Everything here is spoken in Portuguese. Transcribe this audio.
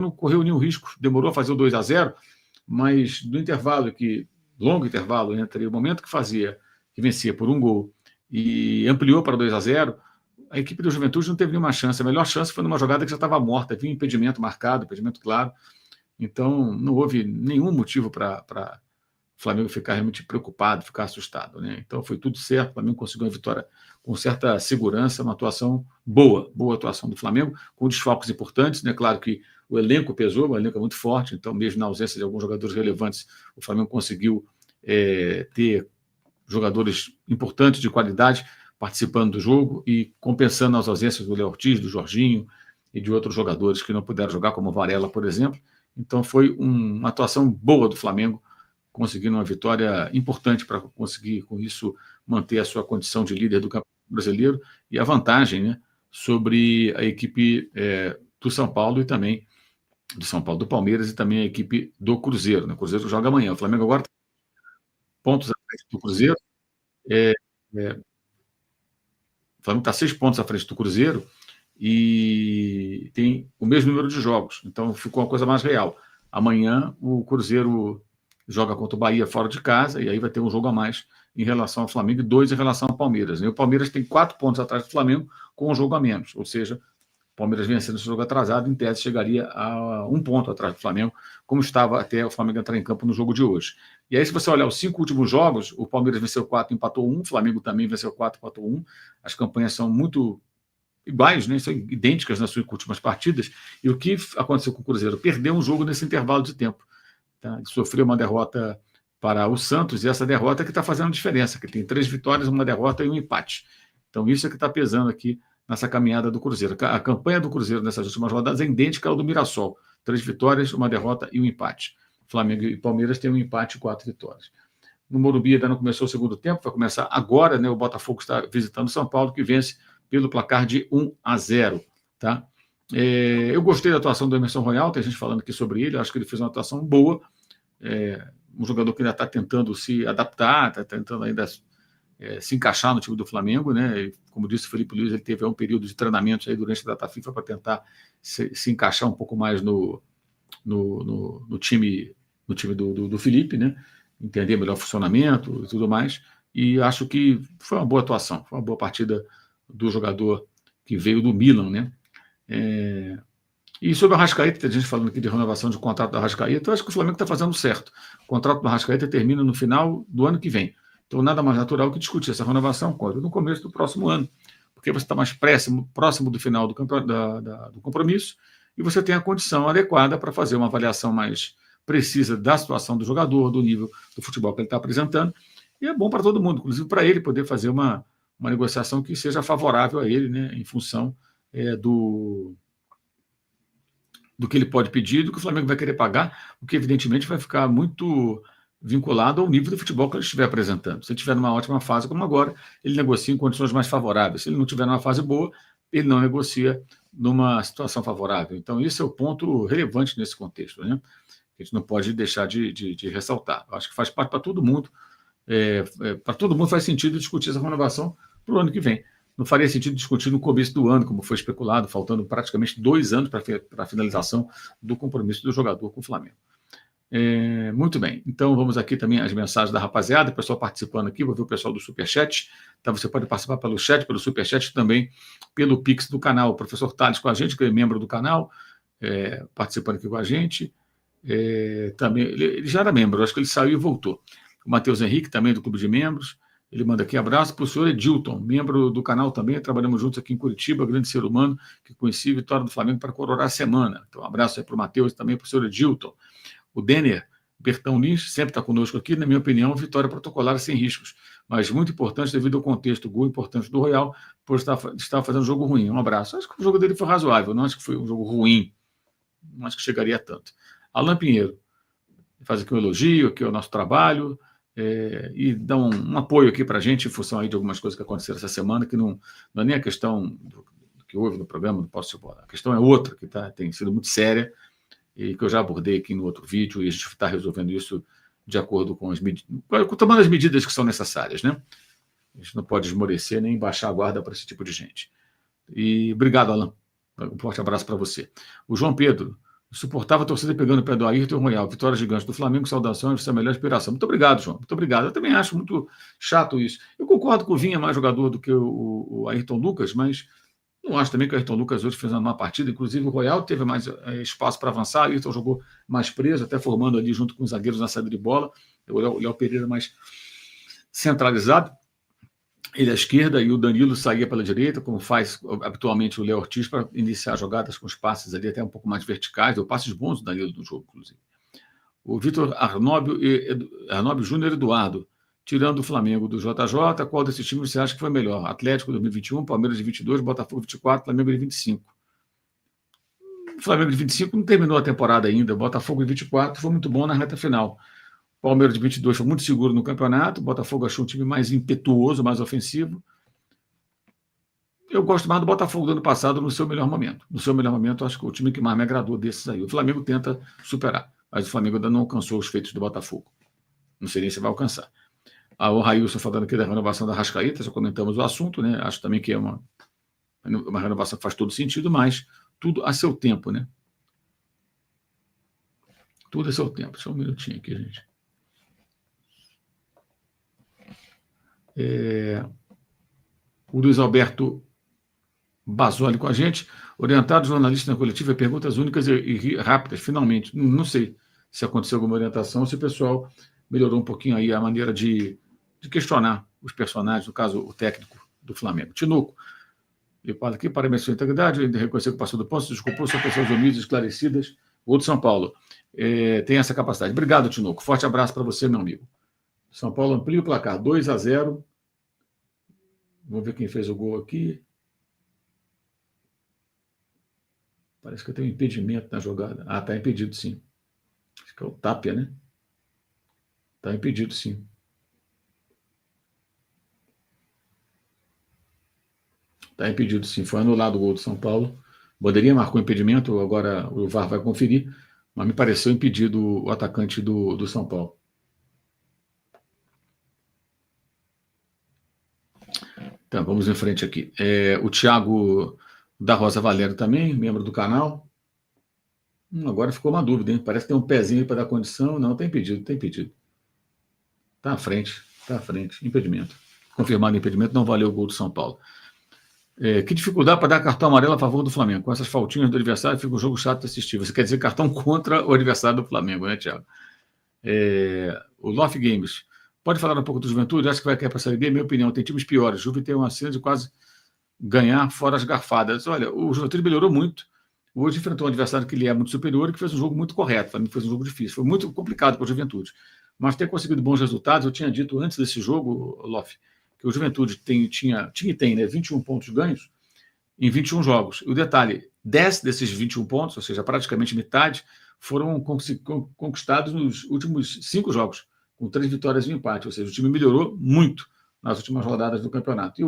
não correu nenhum risco, demorou a fazer o 2-0, mas no intervalo, longo intervalo entre o momento que vencia por um gol e ampliou para 2-0, a equipe do Juventude não teve nenhuma chance. A melhor chance foi numa jogada que já estava morta, havia um impedimento marcado, impedimento claro. Então, não houve nenhum motivo para o Flamengo ficar realmente preocupado, ficar assustado, né? Então, foi tudo certo. O Flamengo conseguiu uma vitória com certa segurança, uma atuação boa atuação do Flamengo, com desfalques importantes, né? Claro que o elenco pesou, o elenco é muito forte, então, mesmo na ausência de alguns jogadores relevantes, o Flamengo conseguiu ter jogadores importantes de qualidade participando do jogo e compensando as ausências do Léo Ortiz, do Jorginho e de outros jogadores que não puderam jogar, como o Varela, por exemplo. Então, foi uma atuação boa do Flamengo, conseguindo uma vitória importante para conseguir, com isso, manter a sua condição de líder do Campeonato Brasileiro e a vantagem, né, sobre a equipe do São Paulo e também do São Paulo, do Palmeiras e também a equipe do Cruzeiro. Né? O Cruzeiro joga amanhã. O Flamengo agora tem pontos à frente do Cruzeiro. O Flamengo está 6 pontos à frente do Cruzeiro e tem o mesmo número de jogos. Então, ficou uma coisa mais real. Amanhã, o Cruzeiro joga contra o Bahia fora de casa, e aí vai ter um jogo a mais em relação ao Flamengo e 2 em relação ao Palmeiras. E o Palmeiras tem 4 pontos atrás do Flamengo, com um jogo a menos. Ou seja, o Palmeiras vencendo esse jogo atrasado, em tese, chegaria a 1 ponto atrás do Flamengo, como estava até o Flamengo entrar em campo no jogo de hoje. E aí, se você olhar os 5 últimos jogos, o Palmeiras venceu 4, empatou 1, o Flamengo também venceu 4, empatou 1. As campanhas são muito iguais, né? São idênticas nas suas últimas partidas. E o que aconteceu com o Cruzeiro? Perdeu um jogo nesse intervalo de tempo. Tá? Ele sofreu uma derrota para o Santos, e essa derrota é que está fazendo diferença, que tem 3 vitórias, uma derrota e um empate. Então, isso é que está pesando aqui nessa caminhada do Cruzeiro. A campanha do Cruzeiro nessas últimas rodadas é idêntica ao do Mirassol. 3 vitórias, uma derrota e um empate. Flamengo e Palmeiras têm um empate e 4 vitórias. No Morumbi ainda não começou o segundo tempo, vai começar agora, né? O Botafogo está visitando o São Paulo, que vence pelo placar de 1-0. Tá? Eu gostei da atuação do Emerson Royal, tem gente falando aqui sobre ele, acho que ele fez uma atuação boa. Um jogador que ainda está tentando se adaptar, está tentando ainda se encaixar no time do Flamengo, né? E, como disse o Felipe Luiz, ele teve um período de treinamento aí durante a data FIFA para tentar se encaixar um pouco mais no time do Felipe, né? Entender melhor o funcionamento e tudo mais. E acho que foi uma boa atuação, foi uma boa partida do jogador que veio do Milan, né? E sobre o Arrascaeta, tem gente falando aqui de renovação de contrato do Arrascaeta, eu acho que o Flamengo está fazendo certo. O contrato do Arrascaeta termina no final do ano que vem. Então, nada mais natural que discutir essa renovação no começo do próximo ano, porque você está mais próximo do final do compromisso e você tem a condição adequada para fazer uma avaliação mais precisa da situação do jogador, do nível do futebol que ele está apresentando, e é bom para todo mundo, inclusive para ele poder fazer uma negociação que seja favorável a ele, né, em função do que ele pode pedir, do que o Flamengo vai querer pagar, o que evidentemente vai ficar muito vinculado ao nível do futebol que ele estiver apresentando. Se ele estiver numa ótima fase como agora, ele negocia em condições mais favoráveis. Se ele não estiver numa fase boa, ele não negocia numa situação favorável. Então, esse é o ponto relevante nesse contexto, né? A gente não pode deixar de ressaltar. Eu acho que faz parte para todo mundo. Para todo mundo faz sentido discutir essa renovação para o ano que vem. Não faria sentido discutir no começo do ano, como foi especulado, faltando praticamente 2 anos para a finalização do compromisso do jogador com o Flamengo. Muito bem, então vamos aqui também as mensagens da rapaziada, o pessoal participando aqui, vou ver o pessoal do Superchat, então você pode participar pelo chat, pelo Superchat, também pelo Pix do canal. O professor Thales com a gente, que é membro do canal, participando aqui com a gente, também, ele já era membro, acho que ele saiu e voltou. O Matheus Henrique, também do Clube de Membros, ele manda aqui abraço para o senhor Edilton, membro do canal também, trabalhamos juntos aqui em Curitiba, grande ser humano, que conheci a vitória do Flamengo para coroar a semana. Então um abraço aí para o Matheus e também para o senhor Edilton. O Denner Bertão Lins sempre está conosco aqui, na minha opinião, vitória protocolar sem riscos, mas muito importante devido ao contexto, gol importante do Royal, por estar fazendo um jogo ruim. Um abraço. Acho que o jogo dele foi razoável, não acho que foi um jogo ruim, não acho que chegaria a tanto. Alan Pinheiro faz aqui um elogio, aqui ao nosso trabalho, e dá um apoio aqui para a gente em função aí de algumas coisas que aconteceram essa semana, que não é nem a questão do que houve no programa do Posse de Bola, a questão é outra, que tem sido muito séria, e que eu já abordei aqui no outro vídeo, e a gente está resolvendo isso de acordo com tomando as medidas que são necessárias, né? A gente não pode esmorecer nem baixar a guarda para esse tipo de gente. E obrigado, Alan. Um forte abraço para você. O João Pedro Suportava a torcida pegando o pé do Ayrton Royal. Vitória gigante do Flamengo, saudação, essa é a melhor inspiração. Muito obrigado, João. Muito obrigado. Eu também acho muito chato isso. Eu concordo que o Vinha é mais jogador do que o Ayrton Lucas, mas não acho também que o Ayrton Lucas hoje fez uma má partida. Inclusive, o Royal teve mais espaço para avançar. O Ayrton jogou mais preso, até formando ali junto com os zagueiros na saída de bola. O Léo Pereira mais centralizado. Ele à esquerda e o Danilo saía pela direita, como faz habitualmente o Léo Ortiz, para iniciar jogadas com os passes ali até um pouco mais verticais, ou passes bons do Danilo no jogo, inclusive. O Vitor Arnóbio Júnior Eduardo, tirando o Flamengo do JJ, qual desses times você acha que foi melhor? Atlético 2021, Palmeiras de 22, Botafogo 24, Flamengo de 25. O Flamengo de 25 não terminou a temporada ainda, Botafogo de 24 foi muito bom na reta final. Palmeiras de 22 foi muito seguro no campeonato. Botafogo achou um time mais impetuoso, mais ofensivo. Eu gosto mais do Botafogo do ano passado no seu melhor momento. No seu melhor momento, acho que o time que mais me agradou desses aí. O Flamengo tenta superar, mas o Flamengo ainda não alcançou os feitos do Botafogo. Não sei nem se vai alcançar. O Railson falando aqui da renovação da Arrascaeta, já comentamos o assunto, né? Acho também que é uma renovação que faz todo sentido, mas tudo a seu tempo, né? Tudo a seu tempo. Só um minutinho aqui, gente. O Luiz Alberto Basoli com a gente. Orientado jornalista na coletiva, perguntas únicas e rápidas, finalmente. Não sei se aconteceu alguma orientação, se o pessoal melhorou um pouquinho aí a maneira de questionar os personagens, no caso, o técnico do Flamengo. Tinoco, eu falo aqui, parabéns pela sua integridade, reconhecer que passou do ponto, se desculpou, são pessoas humildes, esclarecidas. O outro São Paulo tem essa capacidade. Obrigado, Tinoco. Forte abraço para você, meu amigo. São Paulo amplia o placar, 2-0. Vamos ver quem fez o gol aqui. Parece que eu tenho um impedimento na jogada. Ah, está impedido, sim. Acho que é o Tapia, né? Está impedido, sim. Está impedido, sim. Foi anulado o gol do São Paulo. Bandeirinha marcou impedimento, agora o VAR vai conferir, mas me pareceu impedido o atacante do São Paulo. Então, vamos em frente aqui. O Thiago da Rosa Valério também, membro do canal. Agora ficou uma dúvida, hein? Parece que tem um pezinho para dar condição. Não, está impedido, está impedido. Está à frente, impedimento. Confirmado impedimento, não valeu o gol do São Paulo. Que dificuldade para dar cartão amarelo a favor do Flamengo. Com essas faltinhas do adversário, fica um jogo chato de assistir. Você quer dizer cartão contra o adversário do Flamengo, né, Thiago? O Loft Games. Pode falar um pouco do Juventude? Acho que vai cair para a Série B. Minha opinião, tem times piores. Juve tem uma cena de quase ganhar fora as garfadas. Olha, o Juventude melhorou muito. Hoje enfrentou um adversário que lhe é muito superior e que fez um jogo muito correto. O Flamengo fez um jogo difícil. Foi muito complicado para o Juventude. Mas ter conseguido bons resultados, eu tinha dito antes desse jogo, Loft, que o Juventude tinha e tem, né, 21 pontos ganhos em 21 jogos. E o detalhe, 10 desses 21 pontos, ou seja, praticamente metade, foram conquistados nos últimos 5 jogos, com 3 vitórias e um empate. Ou seja, o time melhorou muito nas últimas rodadas do campeonato. E